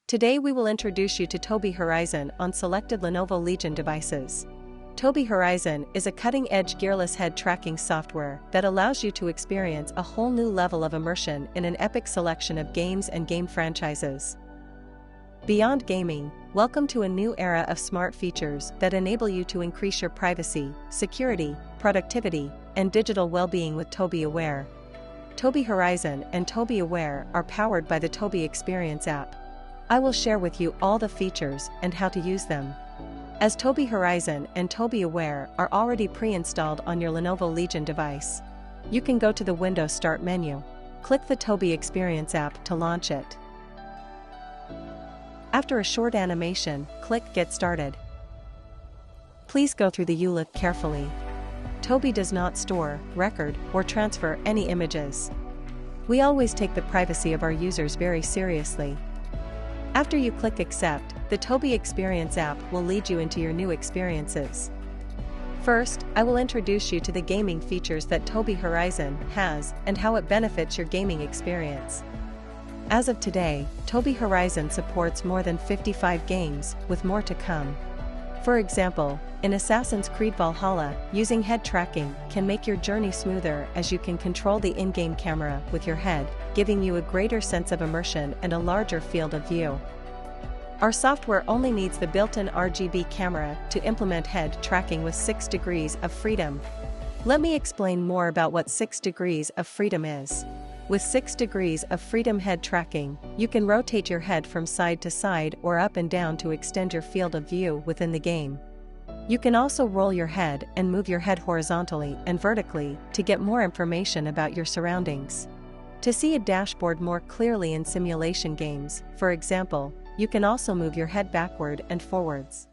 Today we will introduce you to Tobii Horizon on selected Lenovo Legion devices. Tobii Horizon is a cutting-edge gearless head tracking software that allows you to experience a whole new level of immersion in an epic selection of games and game franchises. Beyond gaming, welcome to a new era of smart features that enable you to increase your privacy, security, productivity, and digital well-being with Tobii Aware. Tobii Horizon and Tobii Aware are powered by the Tobii Experience app. I will share with you all the features and how to use them. As Tobii Horizon and Tobii Aware are already pre-installed on your Lenovo Legion device, you can go to the Windows Start menu. Click the Tobii Experience app to launch it. After a short animation, click Get Started. Please go through the ULIT carefully. Tobii does not store, record, or transfer any images. We always take the privacy of our users very seriously. After you click Accept, the Tobii Experience app will lead you into your new experiences. First, I will introduce you to the gaming features that Tobii Horizon has and how it benefits your gaming experience. As of today, Tobii Horizon supports more than 55 games, with more to come. For example, in Assassin's Creed Valhalla, using head tracking can make your journey smoother as you can control the in-game camera with your head, giving you a greater sense of immersion and a larger field of view. Our software only needs the built-in RGB camera to implement head tracking with 6 degrees of freedom. Let me explain more about what 6 degrees of freedom is. With 6 degrees of freedom head tracking, you can rotate your head from side to side or up and down to extend your field of view within the game. You can also roll your head and move your head horizontally and vertically to get more information about your surroundings. To see a dashboard more clearly in simulation games, for example, you can also move your head backward and forwards.